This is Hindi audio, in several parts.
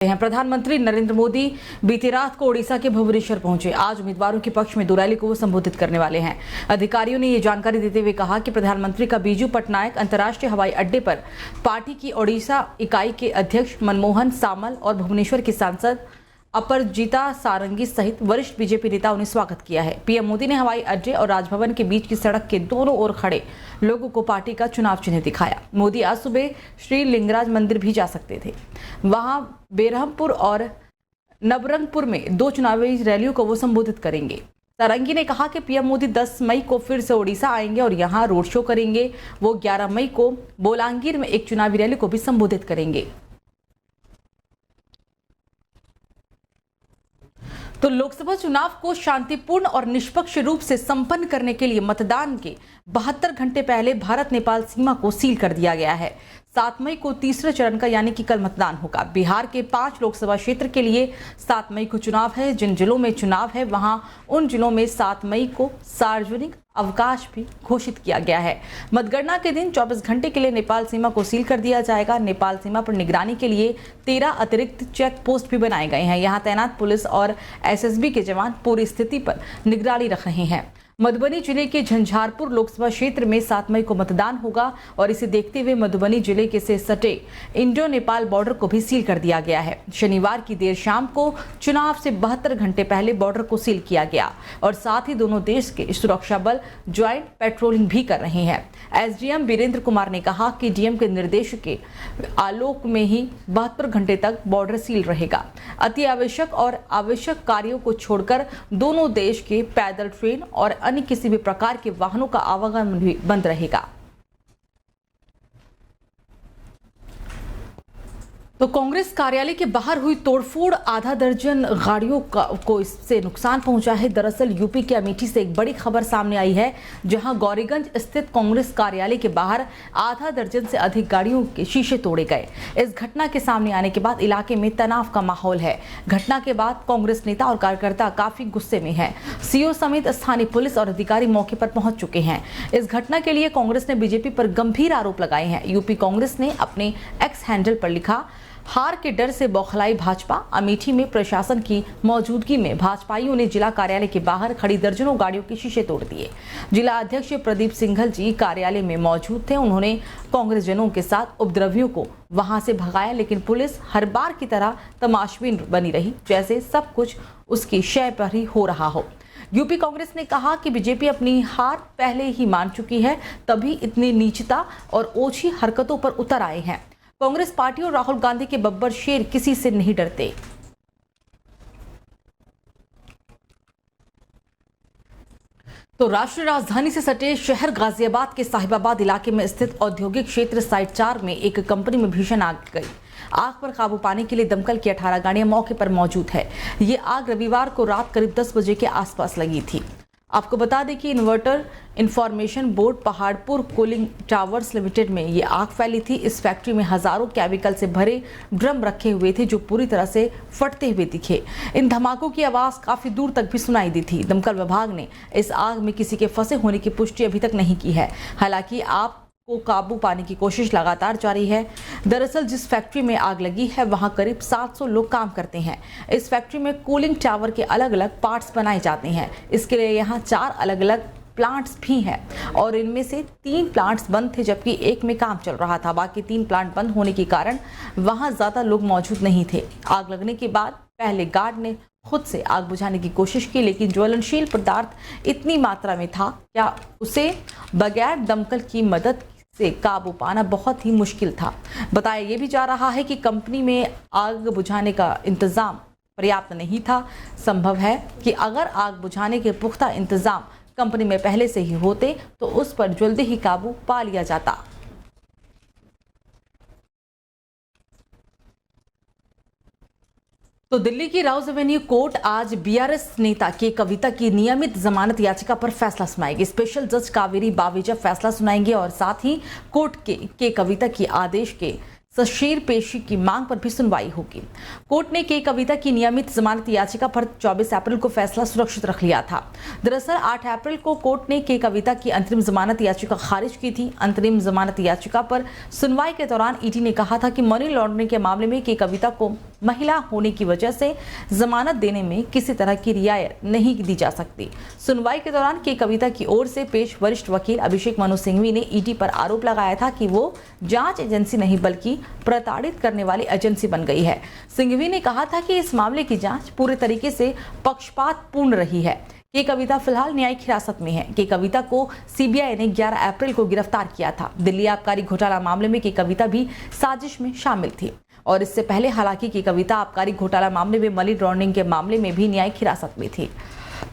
प्रधानमंत्री नरेंद्र मोदी बीती रात को ओडिशा के भुवनेश्वर पहुंचे। आज उम्मीदवारों के पक्ष में दो रैली को वो संबोधित करने वाले हैं। अधिकारियों ने ये जानकारी देते हुए कहा कि प्रधानमंत्री का बीजू पटनायक अंतर्राष्ट्रीय हवाई अड्डे पर पार्टी की ओडिशा इकाई के अध्यक्ष मनमोहन सामल और भुवनेश्वर की सांसद अपरजिता सारंगी सहित वरिष्ठ बीजेपी नेताओं ने स्वागत किया है। पीएम मोदी ने हवाई अड्डे और राजभवन के बीच की सड़क के दोनों ओर खड़े लोगों को पार्टी का चुनाव चिन्ह दिखाया। मोदी आज सुबह श्री लिंगराज मंदिर भी जा सकते थे। वहां बेरहमपुर और नवरंगपुर में दो चुनावी रैलियों को वो संबोधित करेंगे। सारंगी ने कहा कि पीएम मोदी 10 मई को फिर से ओडिशा आएंगे और यहां रोड शो करेंगे। वो 11 मई को बोलांगीर में एक चुनावी रैली को भी संबोधित करेंगे। तो लोकसभा चुनाव को शांतिपूर्ण और निष्पक्ष रूप से संपन्न करने के लिए मतदान के 72 घंटे पहले भारत नेपाल सीमा को सील कर दिया गया है। 7 मई को तीसरे चरण का यानी कि कल मतदान होगा। बिहार के 5 लोकसभा क्षेत्र के लिए 7 मई को चुनाव है। जिन जिलों में चुनाव है वहां उन जिलों में 7 मई को सार्वजनिक अवकाश भी घोषित किया गया है। मतगणना के दिन 24 घंटे के लिए नेपाल सीमा को सील कर दिया जाएगा। नेपाल सीमा पर निगरानी के लिए 13 अतिरिक्त चेक पोस्ट भी बनाए गए हैं। यहाँ तैनात पुलिस और एसएसबी के जवान पूरी स्थिति पर निगरानी रख रहे हैं। मधुबनी जिले के झंझारपुर लोकसभा क्षेत्र में 7 मई को मतदान होगा और इसे देखते हुए मधुबनी जिले के से सटे इंडो नेपाल बॉर्डर को भी सील कर दिया गया है। शनिवार की देर शाम को चुनाव से 72 घंटे पहले बॉर्डर को सील किया गया और साथ ही दोनों देश के सुरक्षा बल ज्वाइंट पेट्रोलिंग भी कर रहे हैं। एसडीएम वीरेंद्र कुमार ने कहा कि डीएम के निर्देश के आलोक में ही 72 घंटे तक बॉर्डर सील रहेगा। अति आवश्यक और आवश्यक कार्यों को छोड़कर दोनों देश के पैदल ट्रेन और अन्य किसी भी प्रकार के वाहनों का आवागमन भी बंद रहेगा। तो कांग्रेस कार्यालय के बाहर हुई तोड़फोड़, आधा दर्जन गाड़ियों को इससे नुकसान पहुंचा है। दरअसल यूपी के अमेठी से एक बड़ी खबर सामने आई है, जहां गौरीगंज स्थित कांग्रेस कार्यालय के बाहर आधा दर्जन से अधिक गाड़ियों के शीशे तोड़े गए। इस घटना के सामने आने के बाद इलाके में तनाव का माहौल है। घटना के बाद कांग्रेस नेता और कार्यकर्ता काफी गुस्से में हैं। सीओ समेत स्थानीय पुलिस और अधिकारी मौके पर पहुंच चुके हैं। इस घटना के लिए कांग्रेस ने बीजेपी पर गंभीर आरोप लगाए हैं। यूपी कांग्रेस ने अपने एक्स हैंडल पर लिखा, हार के डर से बौखलाई भाजपा। अमेठी में प्रशासन की मौजूदगी में भाजपाइयों ने जिला कार्यालय के बाहर खड़ी दर्जनों गाड़ियों के शीशे तोड़ दिए। जिला अध्यक्ष प्रदीप सिंघल जी कार्यालय में मौजूद थे। उन्होंने कांग्रेस जनों के साथ उपद्रवियों को वहां से भगाया, लेकिन पुलिस हर बार की तरह तमाशबीन बनी रही, जैसे सब कुछ उसकी शय पर ही हो रहा हो। यूपी कांग्रेस ने कहा कि बीजेपी अपनी हार पहले ही मान चुकी है, तभी इतनी नीचता और ओछी हरकतों पर उतर आए हैं। कांग्रेस पार्टी और राहुल गांधी के बब्बर शेर किसी से नहीं डरते। तो राष्ट्रीय राजधानी से सटे शहर गाजियाबाद के साहिबाबाद इलाके में स्थित औद्योगिक क्षेत्र साइट 4 में एक कंपनी में भीषण आग गई। आग पर काबू पाने के लिए दमकल की 18 गाड़ियां मौके पर मौजूद है। ये आग रविवार को रात करीब 10 बजे के आसपास लगी थी। आपको बता दें कि inverter information board Paharpur cooling towers limited में ये आग फैली थी। इस फैक्ट्री में हजारों केमिकल से भरे ड्रम रखे हुए थे, जो पूरी तरह से फटते हुए दिखे। इन धमाकों की आवाज काफी दूर तक भी सुनाई दी थी। दमकल विभाग ने इस आग में किसी के फंसे होने की पुष्टि अभी तक नहीं की है। हालांकि आग को काबू पाने की कोशिश लगातार जारी है। दरअसल जिस फैक्ट्री में आग लगी है वहां करीब 700 लोग काम करते हैं। इस फैक्ट्री में कूलिंग टावर के अलग अलग पार्ट्स बनाए जाते हैं। इसके लिए यहां 4 अलग अलग प्लांट्स भी हैं और इनमें से 3 प्लांट्स बंद थे, जबकि एक में काम चल रहा था। बाकी 3 प्लांट बंद होने के कारण वहां ज्यादा लोग मौजूद नहीं थे। आग लगने के बाद पहले गार्ड ने खुद से आग बुझाने की कोशिश की, लेकिन ज्वलनशील पदार्थ इतनी मात्रा में था क्या उसे बगैर दमकल की मदद से काबू पाना बहुत ही मुश्किल था। बताया ये भी जा रहा है कि कंपनी में आग बुझाने का इंतजाम पर्याप्त नहीं था। संभव है कि अगर आग बुझाने के पुख्ता इंतजाम कंपनी में पहले से ही होते तो उस पर जल्दी ही काबू पा लिया जाता। तो दिल्ली की राउज एवेन्यू कोर्ट आज बीआरएस नेता के कविता की नियमित जमानत याचिका पर फैसला सुनाएगी। स्पेशल जज कावेरी बावेजा फैसला सुनाएंगे और साथ ही कोर्ट के कविता की आदेश के सशीर पेशी की मांग पर भी सुनवाई होगी। कोर्ट ने के कविता की नियमित जमानत याचिका पर 24 अप्रैल को फैसला सुरक्षित रख लिया था। दरअसल 8 अप्रैल को कोर्ट ने के कविता की अंतरिम जमानत याचिका खारिज की थी। अंतरिम जमानत याचिका पर सुनवाई के दौरान ईडी ने कहा था कि मनी लॉन्ड्रिंग के मामले में के कविता को महिला होने की वजह से जमानत देने में किसी तरह की रियायत नहीं दी जा सकती। सुनवाई के दौरान के कविता की ओर से पेश वरिष्ठ वकील अभिषेक मनु सिंघवी ने ईडी पर आरोप लगाया था कि वो जांच एजेंसी नहीं बल्कि प्रताड़ित करने वाली एजेंसी बन गई है। सिंघवी ने कहा था कि इस मामले की जांच पूरे तरीके से पक्षपातपूर्ण रही है। के कविता फिलहाल न्यायिक हिरासत में है। के कविता को सीबीआई ने 11 अप्रैल को गिरफ्तार किया था। दिल्ली आबकारी घोटाला मामले में के कविता भी साजिश में शामिल थी और इससे पहले हालांकि के कविता आबकारी घोटाला मामले में मनी लॉन्ड्रिंग के मामले में भी न्यायिक हिरासत में थी।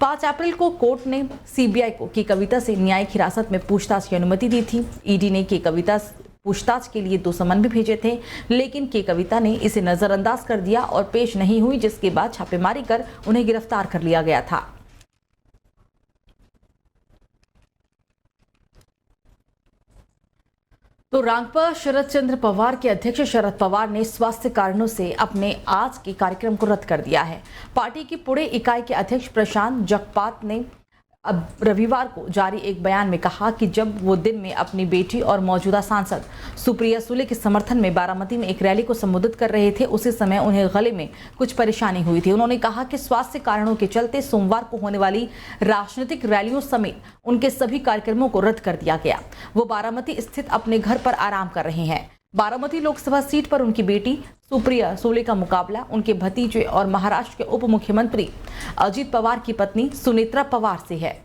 5 अप्रैल को कोर्ट ने सीबीआई को के कविता से न्यायिक हिरासत में पूछताछ की अनुमति दी थी। ईडी ने के कविता पूछताछ के लिए 2 समन भी भेजे थे, लेकिन के कविता ने इसे नजरअंदाज कर दिया और पेश नहीं हुई, जिसके बाद छापेमारी कर उन्हें गिरफ्तार कर लिया गया था। तो रांगपा शरद चंद्र पवार के अध्यक्ष शरद पवार ने स्वास्थ्य कारणों से अपने आज के कार्यक्रम को रद्द कर दिया है। पार्टी की पुणे इकाई के अध्यक्ष प्रशांत जगपात ने अब रविवार को जारी एक बयान में कहा कि जब वो दिन में अपनी बेटी और मौजूदा सांसद सुप्रिया सुले के समर्थन में बारामती में एक रैली को संबोधित कर रहे थे, उसी समय उन्हें गले में कुछ परेशानी हुई थी। उन्होंने कहा कि स्वास्थ्य कारणों के चलते सोमवार को होने वाली राजनीतिक रैलियों समेत उनके सभी कार्यक्रमों को रद्द कर दिया गया। वो बारामती स्थित अपने घर पर आराम कर रहे हैं। बारामती लोकसभा सीट पर उनकी बेटी सुप्रिया सुले का मुकाबला उनके भतीजे और महाराष्ट्र के उप मुख्यमंत्री अजित पवार की पत्नी सुनेत्रा पवार से है।